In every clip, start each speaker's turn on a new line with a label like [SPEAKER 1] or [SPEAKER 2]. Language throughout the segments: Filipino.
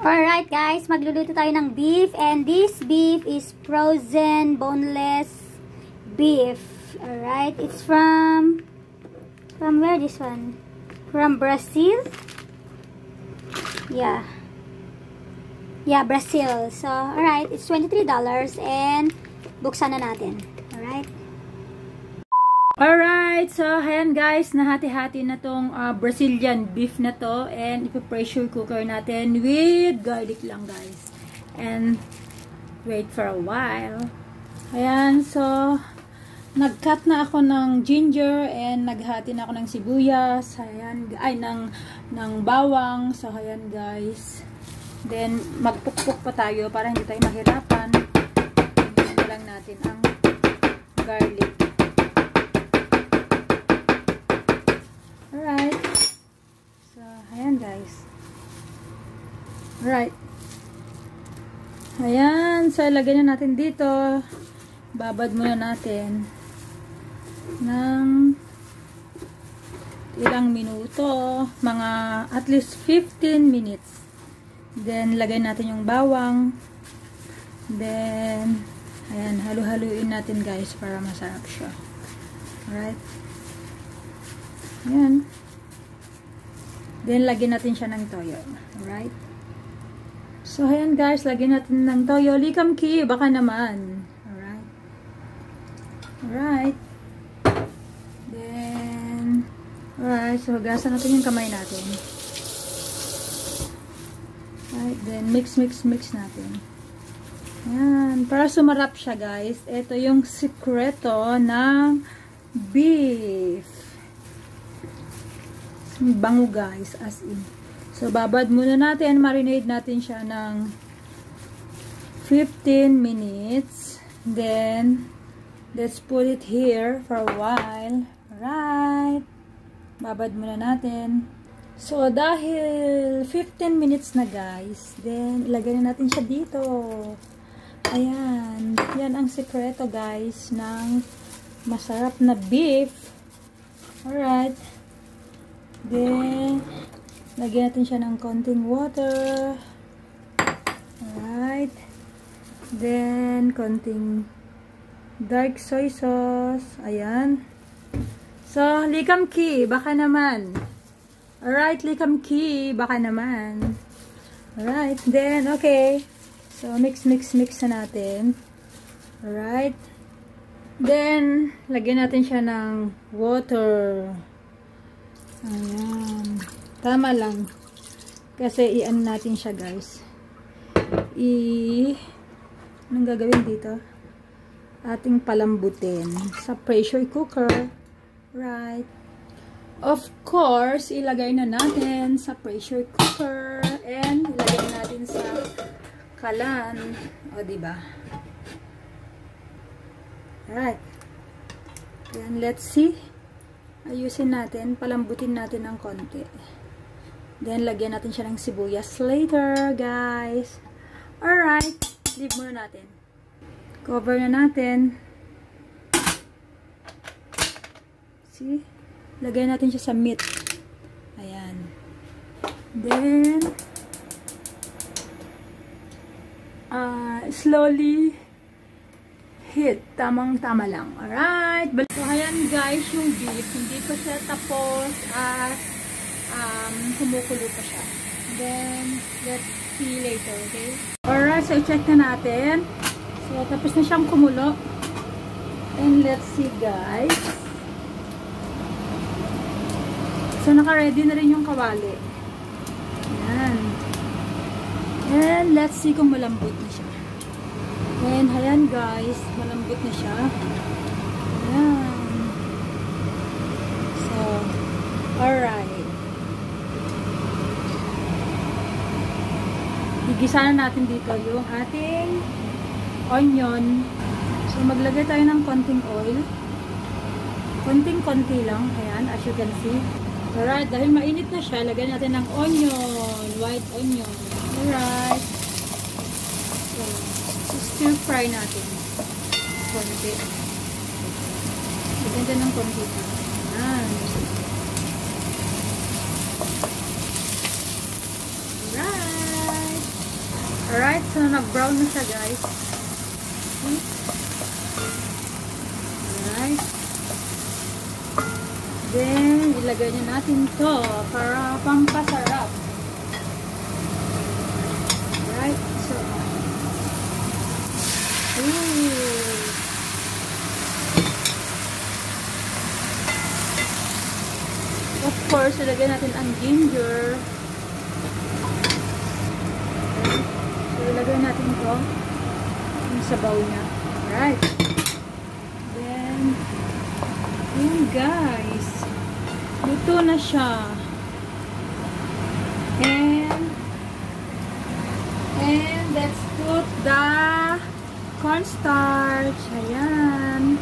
[SPEAKER 1] Alright guys, magluluto tayo ng beef, and this beef is frozen boneless beef. Alright, it's from where this one? From Brazil? Yeah, Brazil. So, alright, it's $23 and buksan na natin. Alright, so ayan guys, nahati-hati na tong Brazilian beef na to, and ipa-pressure cooker natin with garlic lang guys. And wait for a while. Ayan, so nag-cut na ako ng ginger and naghati na ako ng sibuyas. Ayan, ay ng bawang. So ayan guys. Then magpukpuk pa tayo para hindi tayo mahirapan. Tingnan lang natin ang garlic. Alright. So, ayan guys. Alright. Ayan. So, ilagay na natin dito. Babad muna natin ng ilang minuto. Mga at least 15 minutes. Then, lagay natin yung bawang. Then, ayan. Halu-haluin natin guys para masarap siya. Alright. Ayan. Then, lagyan natin siya ng toyo. Alright? So, ayan guys. Lagyan natin ng toyo. Likam ki. Baka naman. Alright? Alright. Then, alright. So, hugasan natin yung kamay natin. Alright. Then, mix natin. Ayan. Para sumarap siya guys. Ito yung sikreto ng beef. Bango guys, as in. So, babad muna natin. Marinate natin siya ng 15 minutes. Then, let's put it here for a while. Alright. Babad muna natin. So, dahil 15 minutes na guys, then, ilagay na natin siya dito. Ayan. Yan ang sekreto guys ng masarap na beef. Alright. Then, lagyan natin siya ng konting water. Alright. Then, konting dark soy sauce. Ayan. So, likam ki. Baka naman. Alright, likam ki. Baka naman. Alright. Then, okay. So, mix na natin. Alright. Then, lagyan natin siya ng water. Ayan. Tama lang. Kasi i-ano natin siya guys. Anong gagawin dito? Ating palambutin sa pressure cooker. Right. Of course, ilagay na natin sa pressure cooker. And ilagay natin sa kalan. O, diba? Alright. Then, let's see. Ayusin natin, palambutin natin ng konti. Then, lagyan natin siya ng sibuyas later, guys. Alright. Leave muna natin. Cover na natin. See? Lagay natin siya sa meat. Ayan. Then, slowly hit. Tamang-tama lang. Alright. So, ayan guys, yung beef. Hindi ko siya tapos at kumukulo pa siya. Then, let's see later, okay? Alright, so check na natin. So, tapos na siyang kumulo. And let's see guys. So, naka-ready na rin yung kawali. Ayan. And let's see kung malambot na siya. And, ayan guys, malambot na siya. Ayan. So, alright. Igisa na natin dito yung ating onion. So, maglagay tayo ng konting oil. Konting-konti lang. Ayan, as you can see. Alright, dahil mainit na siya, lagyan natin ng onion. White onion. Alright. So, stir fry natin. Konti. Lagyan natin ng konti. Ayan. Alright. Alright, so nag-brown na siya guys. Alright. Then, ilagay na natin to para pampasarap. Alright, so of course, ilagay natin ang ginger. So, ilagay natin ito yung sabaw niya. Alright. Then, yun guys. Luto na siya. And let's put the cornstarch. Ayan.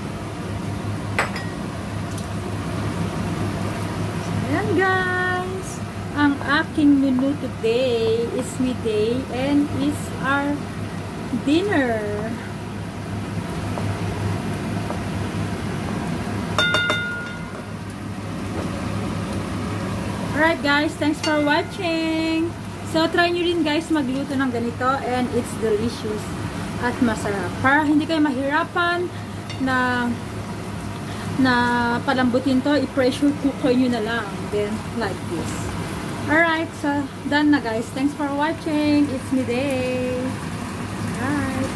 [SPEAKER 1] Ayan guys. Ang aking menu today is midday and is our dinner. Alright guys, thanks for watching. So try nyo rin guys magluto ng ganito and it's delicious at masarap. Para hindi kayo mahirapan na palambutin to, i-pressure cooker nyo na lang. Then like this. Alright, so done na guys. Thanks for watching. It's midday. Alright.